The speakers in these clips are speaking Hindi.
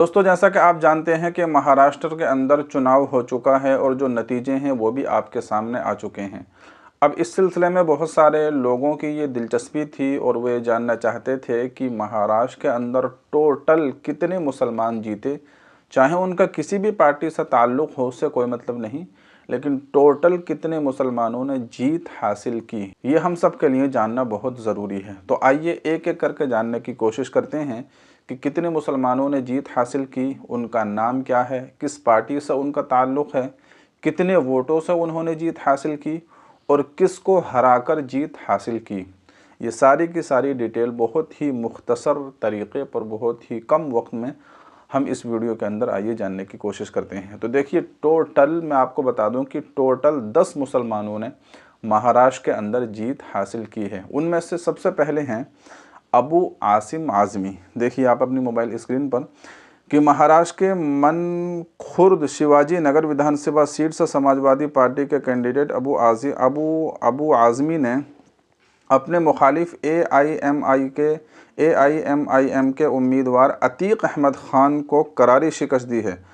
दोस्तों, जैसा कि आप जानते हैं कि महाराष्ट्र के अंदर चुनाव हो चुका है और जो नतीजे हैं वो भी आपके सामने आ चुके हैं। अब इस सिलसिले में बहुत सारे लोगों की ये दिलचस्पी थी और वे जानना चाहते थे कि महाराष्ट्र के अंदर टोटल कितने मुसलमान जीते। चाहे उनका किसी भी पार्टी से ताल्लुक़ हो, उससे कोई मतलब नहीं, लेकिन टोटल कितने मुसलमानों ने जीत हासिल की, ये हम सब के लिए जानना बहुत ज़रूरी है। तो आइए एक एक करके जानने की कोशिश करते हैं कि कितने मुसलमानों ने जीत हासिल की, उनका नाम क्या है, किस पार्टी से उनका ताल्लुक़ है, कितने वोटों से उन्होंने जीत हासिल की और किसको हराकर जीत हासिल की। ये सारी की सारी डिटेल बहुत ही मुख्तसर तरीक़े पर बहुत ही कम वक्त में हम इस वीडियो के अंदर आइए जानने की कोशिश करते हैं। तो देखिए, टोटल मैं आपको बता दूं कि टोटल 10 मुसलमानों ने महाराष्ट्र के अंदर जीत हासिल की है। उनमें से सबसे पहले हैं अबू आसिम आज़मी। देखिए आप अपनी मोबाइल स्क्रीन पर कि महाराष्ट्र के मनखुर्द शिवाजी नगर विधानसभा सीट से समाजवादी पार्टी के कैंडिडेट अबू आज़मी ने अपने मुखालिफ एआईएमआईएम के उम्मीदवार अतीक अहमद ख़ान को करारी शिकस्त दी है।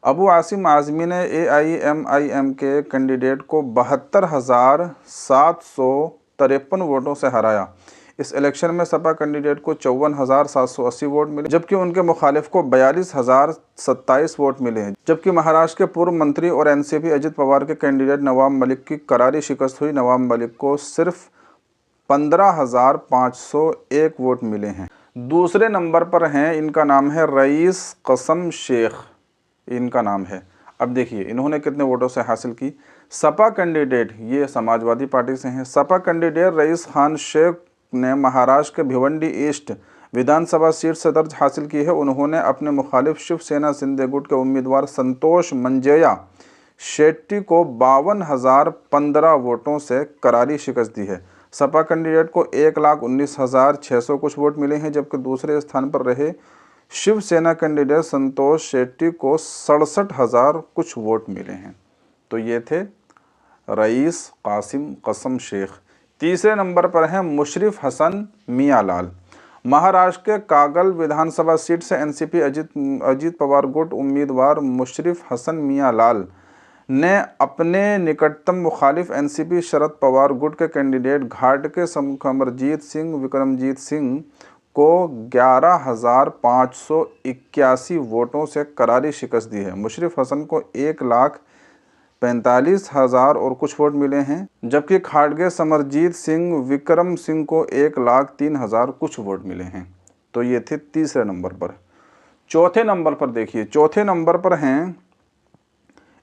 अबू आसिम आज़मी ने एआईएमआईएम के कैंडिडेट को 72,753 वोटों से हराया। इस इलेक्शन में सपा कैंडिडेट को 54,780 वोट मिले, जबकि उनके मुखालिफ को 42,027 वोट मिले हैं। जबकि महाराष्ट्र के पूर्व मंत्री और एनसीपी अजित पवार के कैंडिडेट नवाब मलिक की करारी शिकस्त हुई। नवाब मलिक को सिर्फ 15,501 वोट मिले हैं। दूसरे नंबर पर हैं, इनका नाम है रईस कसम शेख, इनका नाम है। अब देखिए इन्होंने कितने वोटों से हासिल की। सपा कैंडिडेट, ये समाजवादी पार्टी से हैं, सपा कैंडिडेट रईस खान शेख ने महाराष्ट्र के भिवंडी ईस्ट विधानसभा सीट से दर्ज हासिल की है। उन्होंने अपने मुखालिफ शिवसेना शिंदे गुट के उम्मीदवार संतोष मंजैया शेट्टी को 52,015 वोटों से करारी शिकस्त दी है। सपा कैंडिडेट को 1,19,600 कुछ वोट मिले हैं, जबकि दूसरे स्थान पर रहे शिवसेना कैंडिडेट संतोष शेट्टी को 67,000 कुछ वोट मिले हैं। तो ये थे रईस कासिम कसम शेख। तीसरे नंबर पर हैं मुशर्रफ हसन मियाँ लाल। महाराष्ट्र के कागल विधानसभा सीट से एनसीपी अजित पवार गुट उम्मीदवार मुशर्रफ हसन मियाँ लाल ने अपने निकटतम मुखालिफ एनसीपी शरद पवार गुट के कैंडिडेट घाट के कमरजीत सिंह विक्रमजीत सिंह को 11,581 वोटों से करारी शिकस्त दी है। मुशर्रफ हसन को 1,45,000 और कुछ वोट मिले हैं, जबकि खाड़गे समरजीत सिंह विक्रम सिंह को 1,03,000 कुछ वोट मिले हैं। तो ये थे तीसरे नंबर पर। चौथे नंबर पर देखिए, चौथे नंबर पर हैं,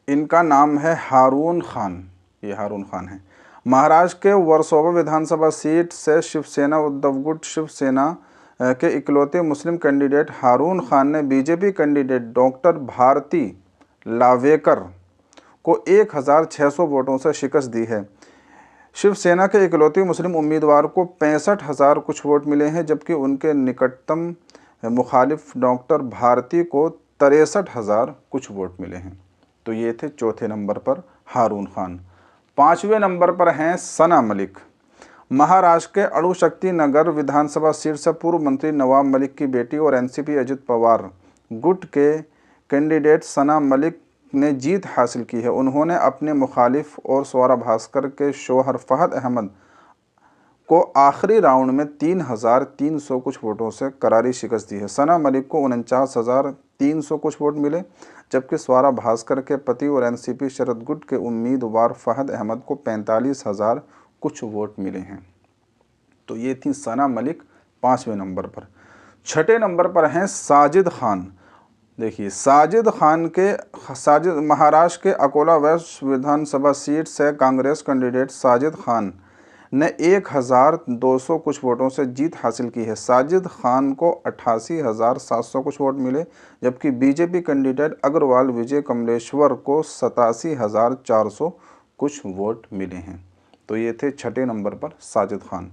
इनका नाम है हारून खान। ये हारून खान है। महाराष्ट्र के वर्सोवा विधानसभा सीट से शिवसेना उद्धव गुट शिवसेना के इकलौते मुस्लिम कैंडिडेट हारून खान ने BJP candidate doctor Bharti Lavekar को 1,600 वोटों से शिकस्त दी है। शिवसेना के इकलौते मुस्लिम उम्मीदवार को 65,000 कुछ वोट मिले हैं, जबकि उनके निकटतम मुखालिफ डॉक्टर भारती को 63,000 कुछ वोट मिले हैं। तो ये थे चौथे नंबर पर हारून खान। पांचवें नंबर पर हैं सना मलिक। महाराष्ट्र के अणुशक्ति नगर विधानसभा सीट से पूर्व मंत्री नवाब मलिक की बेटी और एनसीपी अजित पवार गुट के कैंडिडेट सना मलिक ने जीत हासिल की है। उन्होंने अपने मुखालिफ और स्वरा भास्कर के शौहर फहद अहमद को आखिरी राउंड में 3,300 कुछ वोटों से करारी शिकस्त दी है। सना मलिक को 49,300 कुछ वोट मिले, जबकि स्वरा भास्कर के पति और एनसीपी शरद गुट के उम्मीदवार फहद अहमद को 45,000 कुछ वोट मिले हैं। तो ये थी सना मलिक पाँचवें नंबर पर। छठे नंबर पर हैं साजिद खान। देखिए साजिद महाराष्ट्र के अकोला वेस्ट विधानसभा सीट से कांग्रेस कैंडिडेट साजिद खान ने 1,200 कुछ वोटों से जीत हासिल की है। साजिद खान को 88,700 कुछ वोट मिले, जबकि बीजेपी कैंडिडेट अग्रवाल विजय कमलेश्वर को 87,400 कुछ वोट मिले हैं। तो ये थे छठे नंबर पर साजिद खान।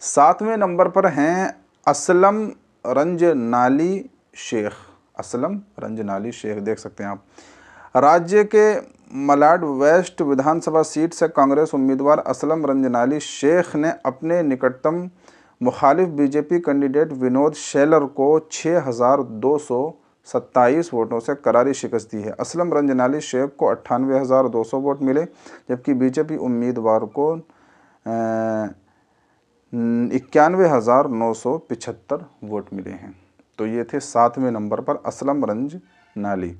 सातवें नंबर पर हैं असलम रंजनाली शेख। असलम रंजनाली शेख देख सकते हैं आप। राज्य के मलाड वेस्ट विधानसभा सीट से कांग्रेस उम्मीदवार असलम रंजनाली शेख ने अपने निकटतम मुखालिफ बीजेपी कैंडिडेट विनोद शेलर को 27 वोटों से करारी शिकस्त दी है। असलम रंजनाली शेख को 98,200 वोट मिले, जबकि बीजेपी उम्मीदवार को 91,975 वोट मिले हैं। तो ये थे 7वें नंबर पर असलम रंजनाली।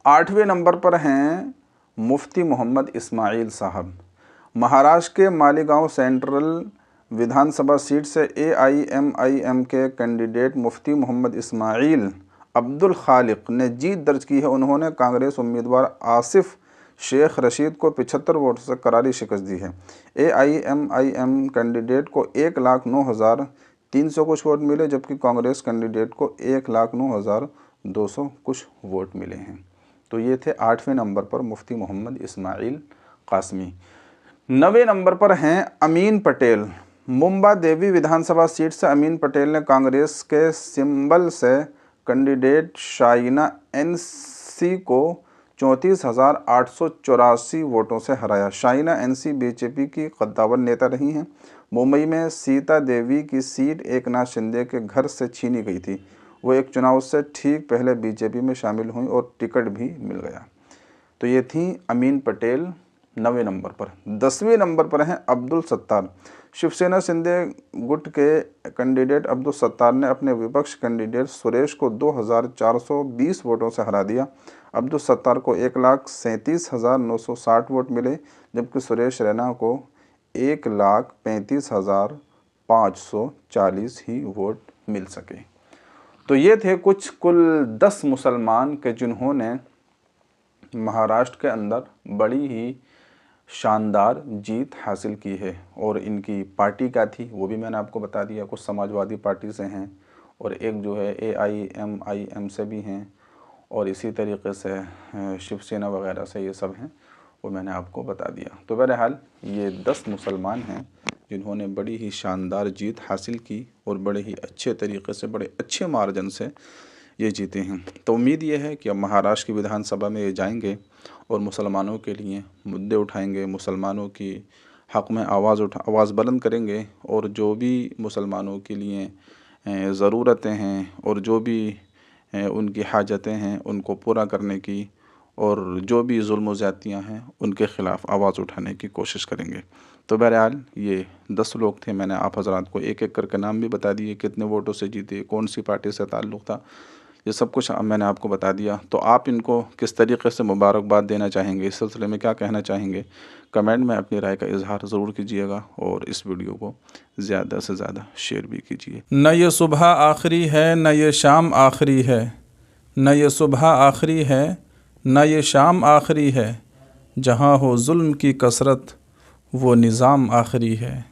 8वें नंबर पर हैं मुफ्ती मोहम्मद इस्माइल साहब। महाराष्ट्र के मालीगांव सेंट्रल विधानसभा सीट से AIMIM के कैंडिडेट मुफ्ती मोहम्मद इस्माइल अब्दुल खालिक ने जीत दर्ज की है। उन्होंने कांग्रेस उम्मीदवार आसिफ शेख रशीद को 75 वोटों से करारी शिकस्त दी है। AIMIM कैंडिडेट को 1,09,300 कुछ वोट मिले, जबकि कांग्रेस कैंडिडेट को 1,09,200 कुछ वोट मिले हैं। तो ये थे 8वें नंबर पर मुफ्ती मोहम्मद इस्माइल कासमी। 9वें नंबर पर हैं अमीन पटेल। मुंबा देवी विधानसभा सीट से अमीन पटेल ने कांग्रेस के सिंबल से कैंडिडेट शाइना NC को 34,884 वोटों से हराया। शाइना NC बीजेपी की कद्दावर नेता रही हैं। मुंबई में सीता देवी की सीट एकनाथ शिंदे के घर से छीनी गई थी। वो एक चुनाव से ठीक पहले बीजेपी में शामिल हुई और टिकट भी मिल गया। तो ये थी अमीन पटेल 9वें नंबर पर। 10वें नंबर पर हैं अब्दुल सत्तार। शिवसेना शिंदे गुट के कैंडिडेट अब्दुल सत्तार ने अपने विपक्ष कैंडिडेट सुरेश को 2,420 वोटों से हरा दिया। अब्दुल सत्तार को 1,37,960 वोट मिले, जबकि सुरेश रैना को 1,35,540 ही वोट मिल सके। तो ये थे कुल 10 मुसलमान के जिन्होंने महाराष्ट्र के अंदर बड़ी ही शानदार जीत हासिल की है। और इनकी पार्टी क्या थी वो भी मैंने आपको बता दिया। कुछ समाजवादी पार्टी से हैं और एक जो है AIMIM से भी हैं और इसी तरीके से शिवसेना वगैरह से ये सब हैं, वो मैंने आपको बता दिया। तो बहरहाल ये 10 मुसलमान हैं जिन्होंने बड़ी ही शानदार जीत हासिल की और बड़े ही अच्छे तरीके से, बड़े अच्छे मार्जिन से ये जीते हैं। तो उम्मीद ये है कि अब महाराष्ट्र की विधानसभा में ये जाएंगे और मुसलमानों के लिए मुद्दे उठाएंगे, मुसलमानों की हक़ में आवाज़ बुलंद करेंगे और जो भी मुसलमानों के लिए ज़रूरतें हैं और जो भी उनकी हाजतें हैं उनको पूरा करने की, और जो भी जुल्म व ज़्यादतियाँ हैं उनके ख़िलाफ़ आवाज़ उठाने की कोशिश करेंगे। तो बहरहाल ये 10 लोग थे। मैंने आप हज़रात को एक एक करके नाम भी बता दिए, कितने वोटों से जीते, कौन सी पार्टी से ताल्लुक़ था, ये सब कुछ मैंने आपको बता दिया। तो आप इनको किस तरीके से मुबारकबाद देना चाहेंगे, इस सिलसिले में क्या कहना चाहेंगे, कमेंट में अपनी राय का इजहार ज़रूर कीजिएगा और इस वीडियो को ज़्यादा से ज़्यादा शेयर भी कीजिए। न ये सुबह आखिरी है न ये शाम आखिरी है, न ये सुबह आखिरी है न ये शाम आखिरी है, जहाँ हो जुल्म की कसरत वो निज़ाम आखिरी है।